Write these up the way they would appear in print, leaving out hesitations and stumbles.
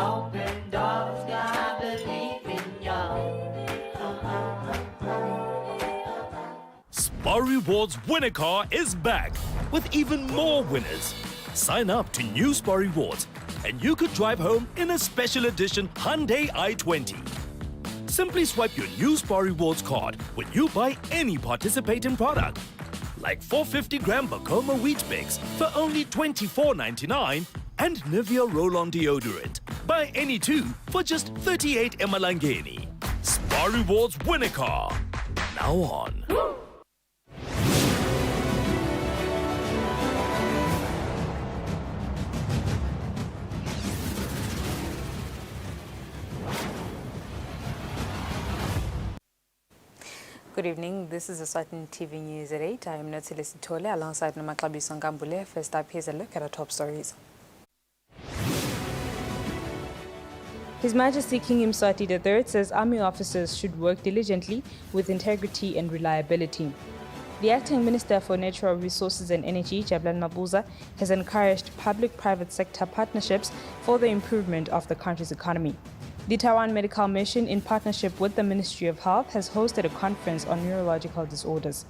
open doors, God, I believe in y'all. Spar Rewards Winner Car is back with even more winners. Sign up to new Spar Rewards and you could drive home in a special edition Hyundai i20. Simply swipe your new Spar Rewards card when you buy any participating product, like 450-gram Bacoma Wheat Bix for only $24.99 and Nivea Roll-On Deodorant. Buy any two for just 38 emalangeni. Spar Rewards Winner Car. Now on. Good evening, this is Eswatini TV News at 8. I am Notile Sitole alongside Nomakabiso Ngambule. First up, here's a look at our top stories. His Majesty King Mswati III says army officers should work diligently with integrity and reliability. The acting Minister for Natural Resources and Energy, Jabulani Mabuza, has encouraged public-private sector partnerships for the improvement of the country's economy. The Taiwan Medical Mission, in partnership with the Ministry of Health, has hosted a conference on neurological disorders.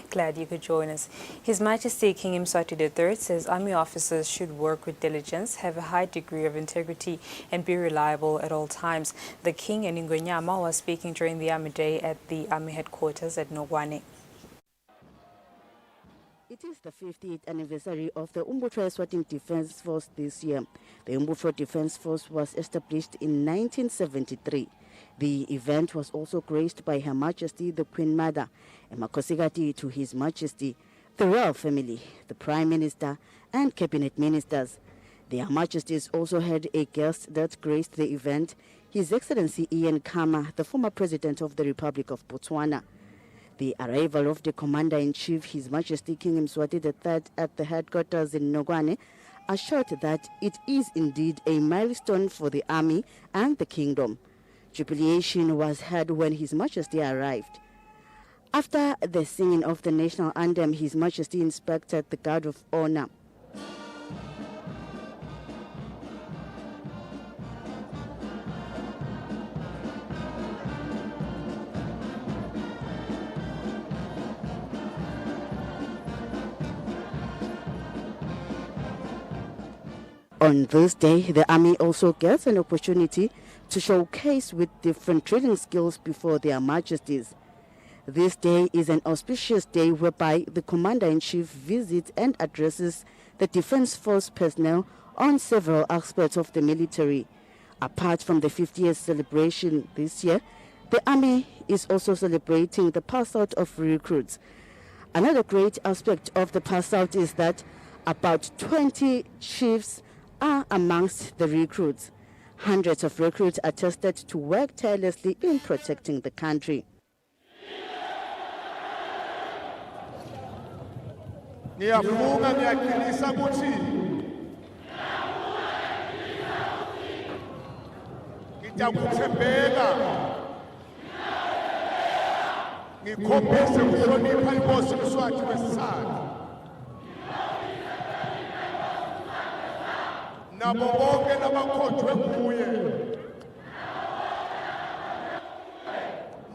Glad you could join us. His Majesty King Mswati III says army officers should work with diligence, have a high degree of integrity, and be reliable at all times. The King and Ngonyama was speaking during the Army Day at the Army headquarters at Nogwane. It is the 50th anniversary of the Umbutho Eswatini Defence Force this year. The Umbutho Defence Force was established in 1973. The event was also graced by Her Majesty the Queen Mother, and Makosigati to His Majesty, the royal family, the Prime Minister and Cabinet Ministers. Their Majesties also had a guest that graced the event, His Excellency Ian Khama, the former President of the Republic of Botswana. The arrival of the Commander-in-Chief, His Majesty King Mswati III, at the headquarters in Nogwane assured that it is indeed a milestone for the Army and the Kingdom. Jubilation was had when His Majesty arrived. After the singing of the national anthem, His Majesty inspected the Guard of Honor. On this day, the Army also gets an opportunity to showcase with different training skills before their Majesties. This day is an auspicious day whereby the Commander-in-Chief visits and addresses the Defence Force personnel on several aspects of the military. Apart from the 50th celebration this year, the Army is also celebrating the pass-out of recruits. Another great aspect of the pass-out is that about 20 chiefs are amongst the recruits. Hundreds of recruits are tested to work tirelessly in protecting the country. Nabo bonke labakhonjwe kuye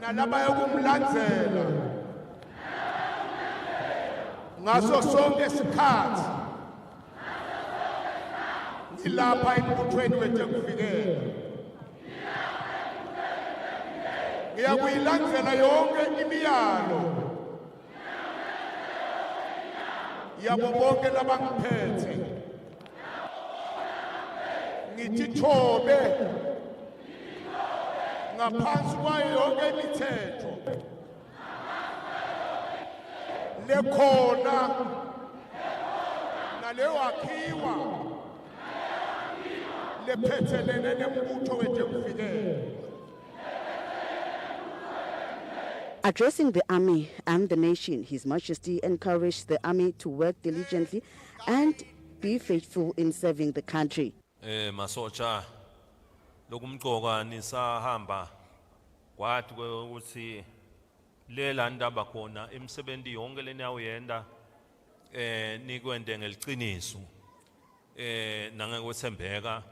nalaba yokumlandzela ngaso sonke isikhathi ngilapha embuthweni wetekuvikela ngiyakuyilandzela yonke imiyalo yabo bonke labangiphethe ngitithobe ngaphansi kwayo yonke imithetho lekhona naleyo akhiwa lephethelene nembutho wetekuvikela. Addressing the Army and the nation, His Majesty encouraged the Army to work diligently and be faithful in serving the country. Masocha lokumqoka nisahamba kwathi ukuthi lela ndaba khona imisebenzi yonke leni awuyenda nikwende ngeliqiniso nangekwethembeka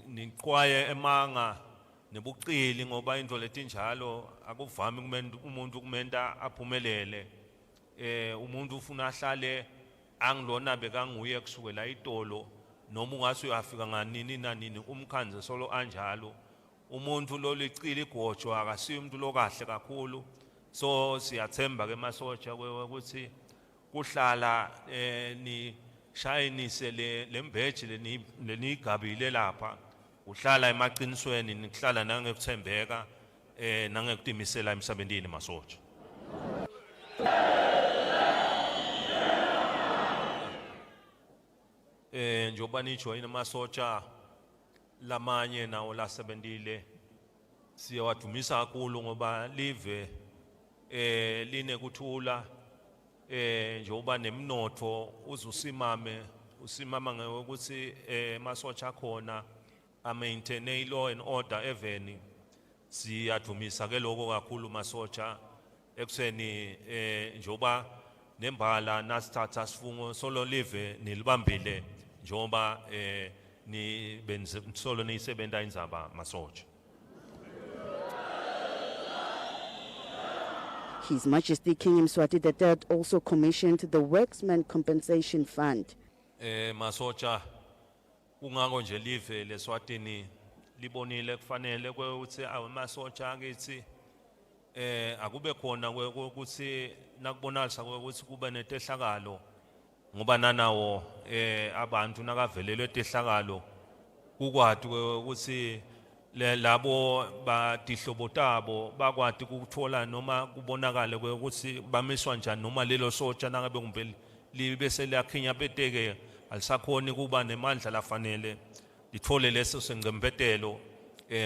niqwaye emanga nebuqili ngoba into letinjalo akuvami umuntu kumenta aphumelele umuntu ufuna ahlale angilona bekanguye kusukela itolo noma ungase uyafika nganini nanini umkhanze solo anjalo umuntu lo licili igojo akasiyo umuntu lokahle kakhulu so siyathemba ke masotsha ukuthi kuhlala ni shayinise lembheji lenigabile lapha uhlala emaqinisweni nikuhlala nangekuthembeka nangekutimisela emsebentini masotsha njoba nijoyina masotsha lamanye nawo lasebentile siyawadumisa kakhulu ngoba live linekuthula njoba nemnotho usimama ngokuthi masotsha khona a maintain law and order even siyadumisa ke lokho kakhulu masotsha ekuseni njoba nembala nasithatha sifungo solo live nilibambile njoba ni benze solo nisebenta indzaba masotsha. His Majesty King Mswati III also commissioned the Worksman Compensation Fund. Masotsha ungako nje live leSwatini libonile kufanele ukuthi amasotsha akithi akube khona ukuthi nakubonalisa ukuthi kube netehlakalo ngoba nanawo abantu nakavelelwe tehlakalo kukwati ukuthi labo batihlobo tabo bakwati ukuthola noma kubonakala ukuthi bamiswa njani noma lelo sotsha nangabe kumbe libe selakhinya beteke alisakhoni kuba nemandla lafanele lithole leso sengcembetelo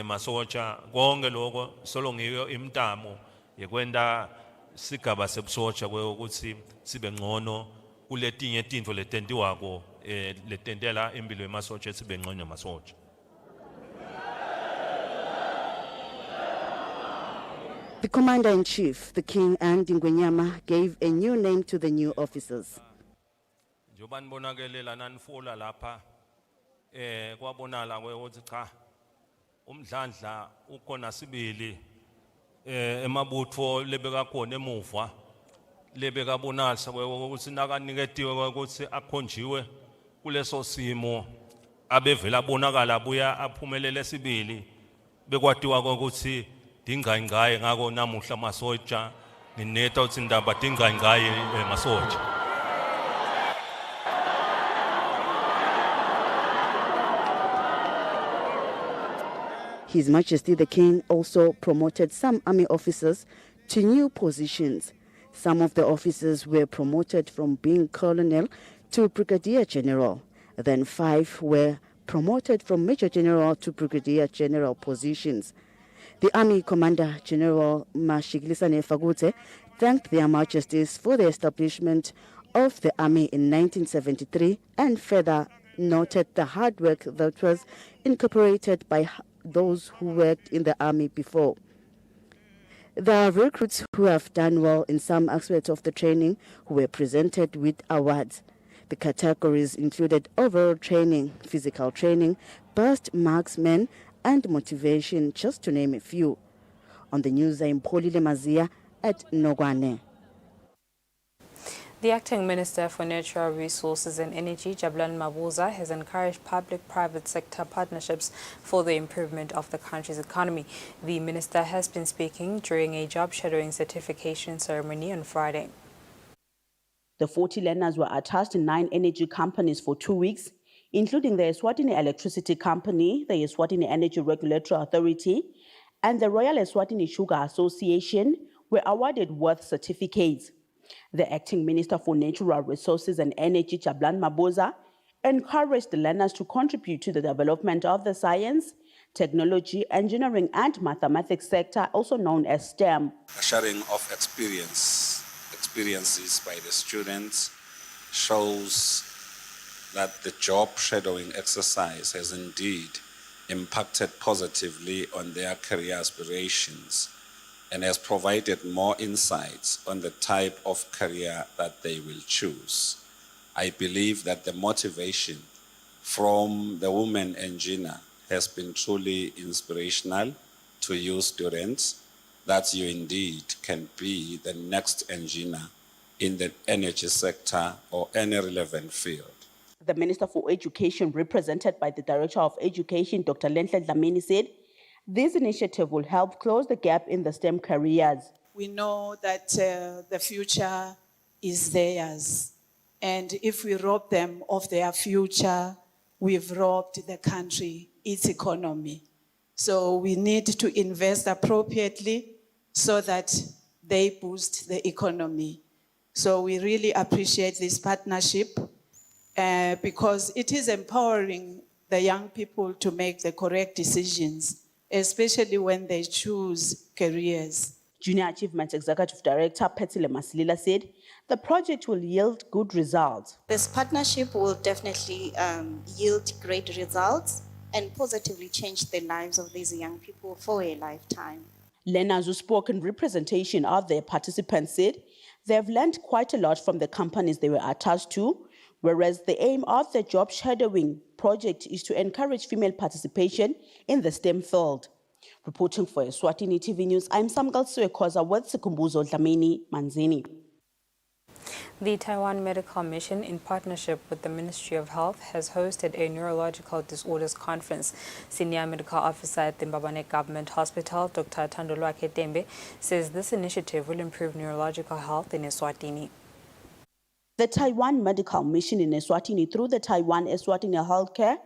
masotsha konke lokho solo ngiyo imtamo yekwenta sigaba sebusotsha ukuthi sibe ngcono kuletinye izinto letentiwako letentela impilo yemasotsha sibe ngcono masotsha. The Commander-in-Chief, the King and Ngwenyama, gave a new name to the new officers. Njoba nibonakelela nanifola lapha kwabonala ukuthi cha umdlandla ukhona sibili emabutho lebeka khona emuva lebeka bonalisa ukuthi nakaniketiwe ukuthi akhonjiwe kuleso simo abevela bonakala buya aphumelele sibili bekwatiwa ukuthi dingayingaye ngako namuhla masotsha ngineta ukuthi indaba dingayingaye masotsha. His Majesty the King also promoted some army officers to new positions. Some of the officers were promoted from being colonel to brigadier general. Then 5 were promoted from major general to brigadier general positions. The Army Commander General Mashikilisane Fagute thanked their Majesties for the establishment of the Army in 1973 and further noted the hard work that was incorporated by those who worked in the Army before. The recruits who have done well in some aspects of the training were presented with awards. The categories included overall training, physical training, burst marksmen, and motivation, just to name a few. On the news, I'm Polile Mazia at Nogwane. The Acting Minister for Natural Resources and Energy, Jabulani Mabuza, has encouraged public-private sector partnerships for the improvement of the country's economy. The minister has been speaking during a job shadowing certification ceremony on Friday. The 40 learners were attached in 9 energy companies for 2 weeks, including the Eswatini Electricity Company, the Eswatini Energy Regulatory Authority, and the Royal Eswatini Sugar Association, were awarded worth certificates. The Acting Minister for Natural Resources and Energy, Jabulani Mabuza, encouraged the learners to contribute to the development of the science, technology, engineering, and mathematics sector, also known as STEM. Sharing of experiences by the students shows that the job shadowing exercise has indeed impacted positively on their career aspirations and has provided more insights on the type of career that they will choose. I believe that the motivation from the woman engineer has been truly inspirational to you students, that you indeed can be the next engineer in the energy sector or any relevant field. The Minister for Education, represented by the Director of Education, Dr. Lenhle Dlamini, said this initiative will help close the gap in the STEM careers. We know that the future is theirs. And if we rob them of their future, we've robbed the country, its economy. So we need to invest appropriately so that they boost the economy. So we really appreciate this partnership because it is empowering the young people to make the correct decisions, especially when they choose careers. Junior Achievement Executive Director Petsile Masilila said the project will yield good results. This partnership will definitely yield great results and positively change the lives of these young people for a lifetime. Learners who spoke in representation of their participants said they have learned quite a lot from the companies they were attached to, whereas the aim of the job shadowing project is to encourage female participation in the STEM field. Reporting for Eswatini TV News, I'm Samgal Suekoza with Sikumbuzo Dlamini Manzini. The Taiwan Medical Mission, in partnership with the Ministry of Health, has hosted a neurological disorders conference. Senior Medical Officer at the Mbabane Government Hospital, Dr. Thandolwa Ketembe, says this initiative will improve neurological health in Eswatini. The Taiwan Medical Mission in Eswatini, through the Taiwan Eswatini Healthcare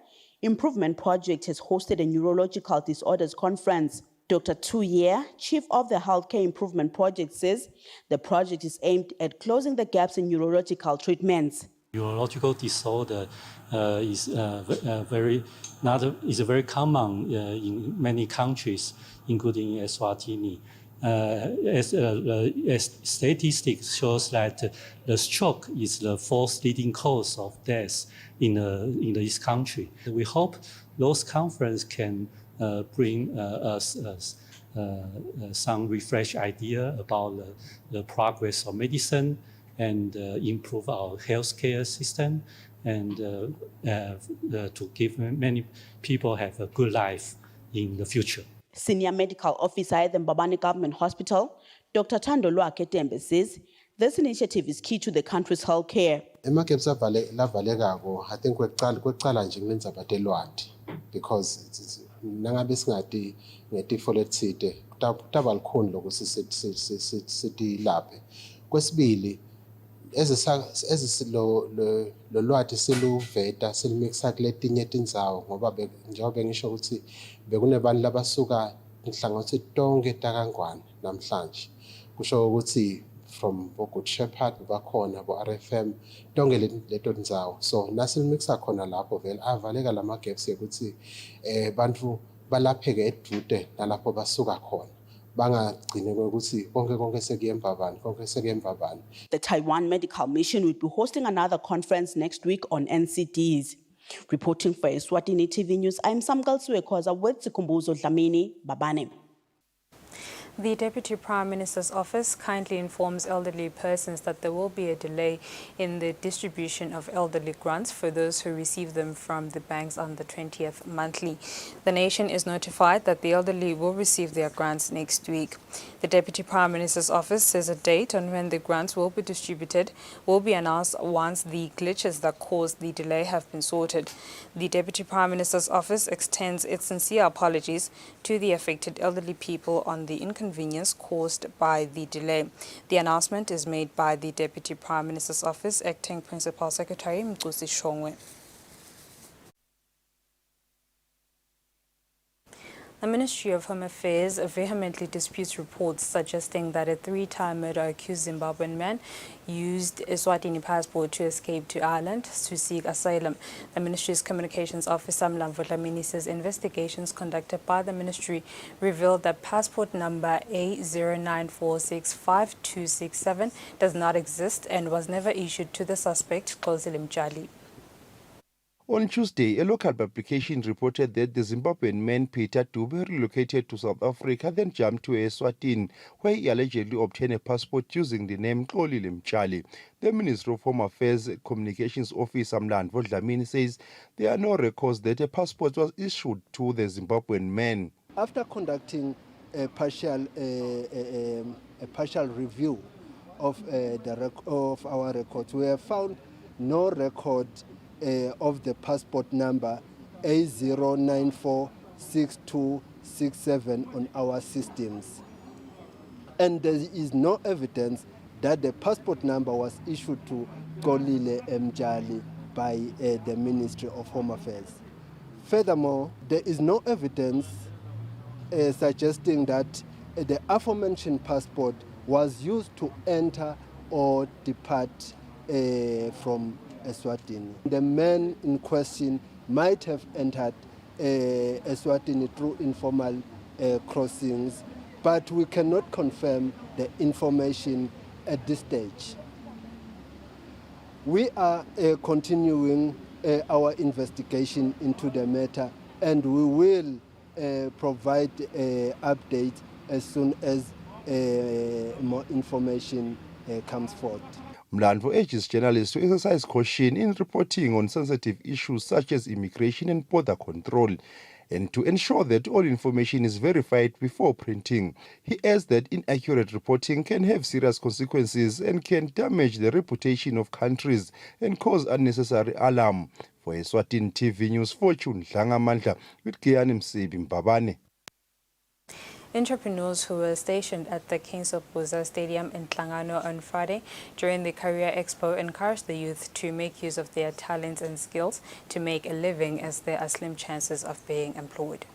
Improvement Project, has hosted a neurological disorders conference. Dr. Tu Ye, Chief of the Healthcare Improvement Project, says the project is aimed at closing the gaps in neurological treatments. Neurological disorder is very common in many countries, including Eswatini. As statistics shows that the stroke is the fourth leading cause of death in this country. We hope those conferences can bring us some refresh idea about the progress of medicine and improve our healthcare system and to give many people have a good life in the future. Senior Medical Officer at the Mbabane Government Hospital, Dr. Thandolwa Ketembe, says this initiative is key to the country's health care. I think kwekuqala nje kulendzaba telwati because nangabe singati ngetifo letsite kutaba likhuni lokuthi sitilaphe. Kwesibili lo lwati siluveta silimixa kuletinye tindzawo ngoba njengoba ngisho ukuthi bekunebantu labasuka inhlangothi tonke takangwane namhlanje kusho ukuthi from Good Shepherd bakhona bo-RFM tonke leto tindzawo, so nasilimixa khona lapho vele avaleka lama gaps ukuthi bantu balapheke edude nalapho basuka khona. The Taiwan Medical Mission will be hosting another conference next week on NCDs. Reporting for Eswatini TV News, I'm Samgal Suekoza with Sikumbuzo Dlamini, Babane. The Deputy Prime Minister's office kindly informs elderly persons that there will be a delay in the distribution of elderly grants for those who receive them from the banks on the 20th monthly. The nation is notified that the elderly will receive their grants next week. The Deputy Prime Minister's office says a date on when the grants will be distributed will be announced once the glitches that caused the delay have been sorted. The Deputy Prime Minister's office extends its sincere apologies to the affected elderly people on the inconvenience caused by the delay. The announcement is made by the Deputy Prime Minister's office, Acting Principal Secretary Mkusi Shongwe. The Ministry of Home Affairs vehemently disputes reports suggesting that a three-time murder-accused Zimbabwean man used a Eswatini passport to escape to Ireland to seek asylum. The ministry's communications officer, Mlambo Dlamini, says investigations conducted by the ministry revealed that passport number A09465267 does not exist and was never issued to the suspect, Xolile Mtshali. On Tuesday, a local publication reported that the Zimbabwean man Peter Dube relocated to South Africa, then jumped to Eswatini, where he allegedly obtained a passport using the name Xolile Mtshali. The Ministry of Home Affairs Communications Officer Mlandvo Dlamini says there are no records that a passport was issued to the Zimbabwean man. After conducting a partial review of our records, we have found no record of the passport number A0946267 on our systems. And there is no evidence that the passport number was issued to Xolile Mtshali by the Ministry of Home Affairs. Furthermore, there is no evidence suggesting that the aforementioned passport was used to enter or depart from Eswatini. The man in question might have entered Eswatini through informal crossings, but we cannot confirm the information at this stage. We are continuing our investigation into the matter, and we will provide updates as soon as more information comes forth. Mlandvo urges journalists to exercise caution in reporting on sensitive issues such as immigration and border control, and to ensure that all information is verified before printing. He adds that inaccurate reporting can have serious consequences and can damage the reputation of countries and cause unnecessary alarm. For Eswatini TV News, Fortune Dlangamandla with Giyani Msibi Mbabane. Entrepreneurs who were stationed at the Kings of Buza Stadium in Tlangano on Friday during the Career Expo encouraged the youth to make use of their talents and skills to make a living, as there are slim chances of being employed.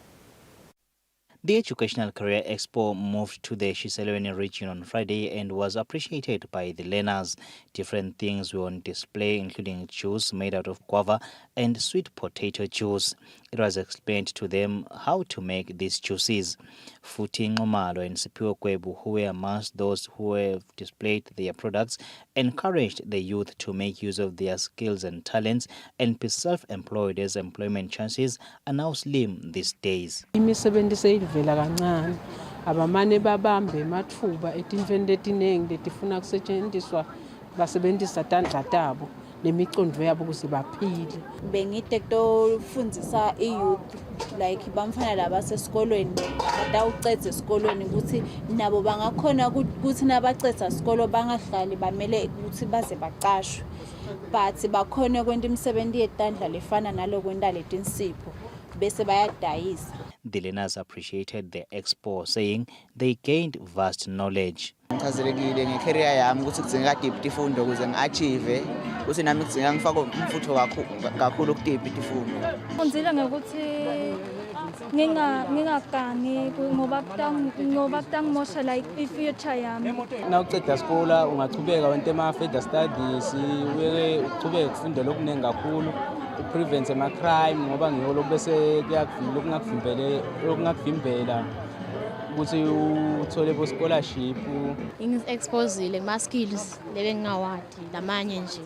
The Educational Career Expo moved to the Shiselweni region on Friday and was appreciated by the learners. Different things were on display, including juice made out of guava and sweet potato juice. It was explained to them how to make these juices. Futi Ngomalo and Sipiwe Kwebu, who were amongst those who have displayed their products, encouraged the youth to make use of their skills and talents and be self-employed, as employment chances are now slim these days. Vela kancane abamane babambe emathuba etimfeni letiningi letifuna kusetshenziswa basebenzisa tandla tabo nemicondo yabo ukuze baphile. Bengide kutofundisa i-youth like bamfana labasesikolweni batawucedza esikolweni ukuthi nabo bangakhona ukuthi nabacedza isikolo bangahlali bamele ukuthi baze baqashwe, but bakhona kwenta imisebenzi yetandla lefana nalokwenta letinsipho bese bayadayisa. The learners appreciated the expo, saying they gained vast knowledge. Ngichazelekile ngecareer yami ukuthi kudzinga deep ifundo ukuze ngiachieve ukuthi nami kudzinga ngifake umfutho kakhulu kudeep ifundo. Ngifundzile ngekuthi ngingagangi ngoba kutangimosha like i-future yami. Nawuceda isikole ungachubeka wente ama-further studies uchubeke ukufunda lokuningi kakhulu prevent ama-crime ngoba ngiko lokhu bese lokungakuvimbela ukuthi uthole bo scholarship. Ngi-exposile kuma-skills lebengingawadi lamanye nje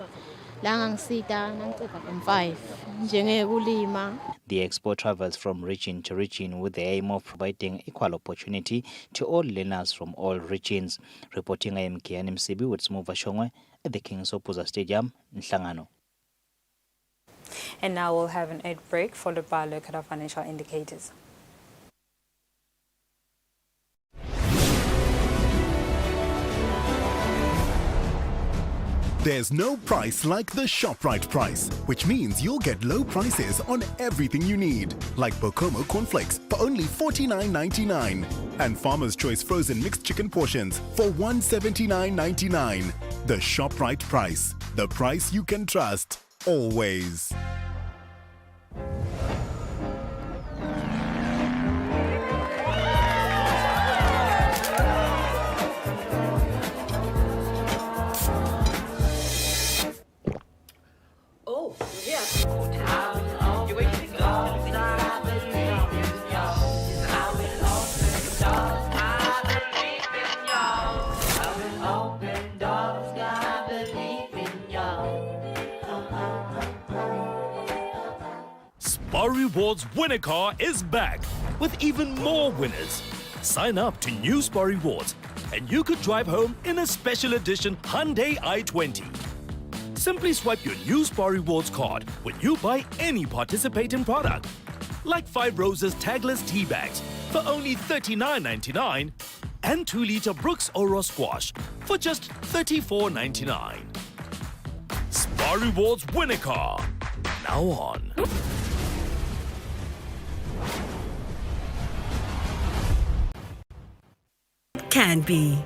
la ngangisita nangiceda from 5 njengekulima. The expo travels from region to region with the aim of providing equal opportunity to all learners from all regions. Reporting, I am Giyani Msibi with Smuva Shongwe at the Kings of Buza Stadium in Tlangano. And now we'll have an ad break followed by a look at our financial indicators. There's no price like the ShopRite price, which means you'll get low prices on everything you need, like Bokomo cornflakes for only $49.99 and Farmer's Choice frozen mixed chicken portions for $179.99. The ShopRite price, the price you can trust, always. Spar Rewards Winner Car is back with even more winners. Sign up to New Spar Rewards and you could drive home in a special edition Hyundai i20. Simply swipe your New Spar Rewards card when you buy any participating product, like 5 Roses tagless tea bags for only $39.99 and 2-liter Brooks Oro Squash for just $34.99. Spar Rewards Winner Car, now on. Can be.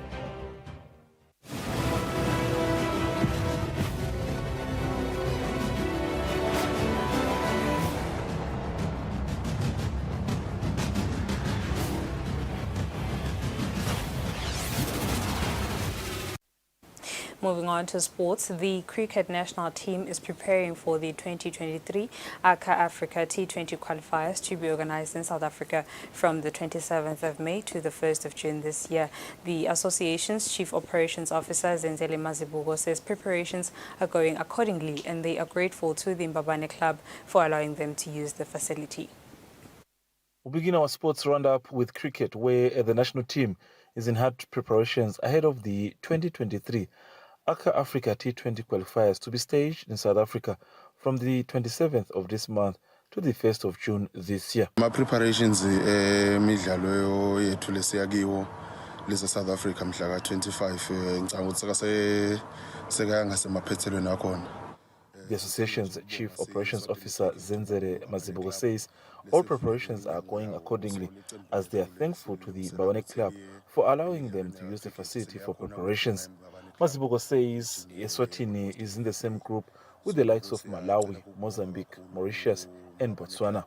Moving on to sports, the cricket national team is preparing for the 2023 ACA Africa T20 qualifiers to be organized in South Africa from the 27th of May to the 1st of June this year. The association's Chief Operations Officer, Zenzele Mazibuko, says preparations are going accordingly and they are grateful to the Mbabane Club for allowing them to use the facility. We'll begin our sports roundup with cricket, where the national team is in hard preparations ahead of the 2023 ACA Africa T20 qualifiers to be staged in South Africa from the 27th of this month to the 1st of June this year. My preparations imidlalo yethu lesiyakiwo leza South Africa mhla ka25 ngicabanga sekaya ngasemaphethelweni akhona. The association's Chief Operations Officer Zenzele Mazibuko says all preparations are going accordingly as they are thankful to the Mbabane Club for allowing them to use the facility for preparations. Mazibuko says Eswatini is in the same group with the likes of Malawi, Mozambique, Mauritius and Botswana.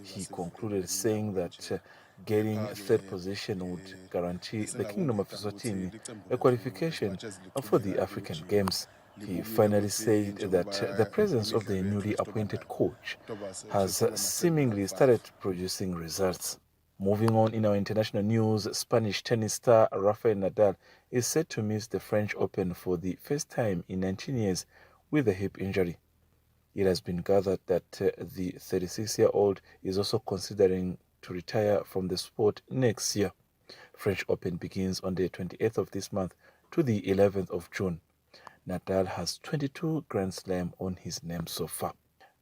He concluded saying that getting a third position would guarantee the Kingdom of Eswatini a qualification for the African Games. He finally said that the presence of the newly appointed coach has seemingly started producing results. Moving on in our international news, Spanish tennis star Rafael Nadal is set to miss the French Open for the first time in 19 years with a hip injury. It has been gathered that the 36-year-old is also considering to retire from the sport next year. French Open begins on the 28th of this month to the 11th of June. Nadal has 22 Grand Slam on his name so far.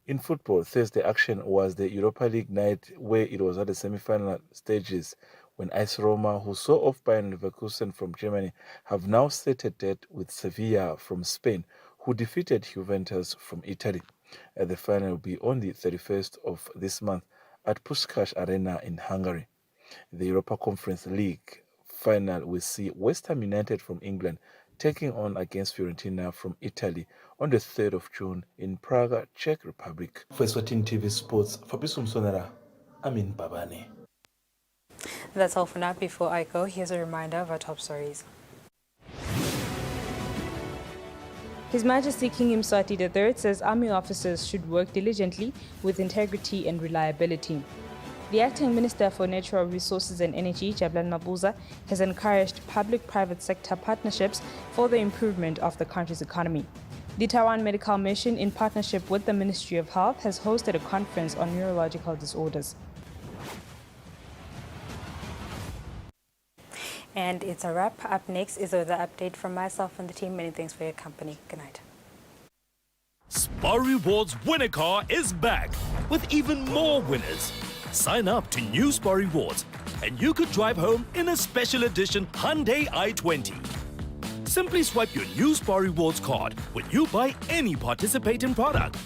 In football, Thursday action was the Europa League night where it was at the semi-final stages when AS Roma, who saw off Bayern Leverkusen from Germany, have now set a date with Sevilla from Spain, who defeated Juventus from Italy. The final will be on the 31st of this month at Puskás Arena in Hungary. The Europa Conference League final will see West Ham United from England taking on against Fiorentina from Italy on the 3rd of June in Prague, Czech Republic. For Eswatini TV Sports, Fabrice Msonera, I'm in Mbabane. That's all for now. Before I go, here's a reminder of our top stories. His Majesty King Mswati III says army officers should work diligently with integrity and reliability. The acting Minister for Natural Resources and Energy, Jabulani Mabuza, has encouraged public-private sector partnerships for the improvement of the country's economy. The Taiwan Medical Mission, in partnership with the Ministry of Health, has hosted a conference on neurological disorders. And it's a wrap. Up next is the update from myself and the team. Many thanks for your company. Good night. Spar Rewards Winner Car is back with even more winners. Sign up to New Spar Rewards and you could drive home in a special edition Hyundai i20. Simply swipe your New Spar Rewards card when you buy any participating product,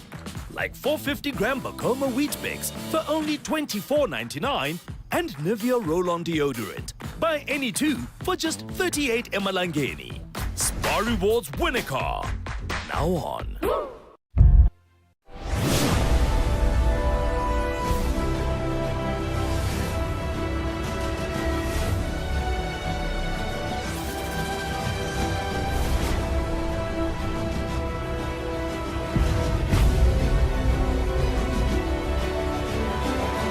like 450-gram Bacoma wheat bakes for only $24.99 and Nivea roll-on deodorant. Buy any two for just 38 emalangeni. Spar Rewards Winner Car, now on.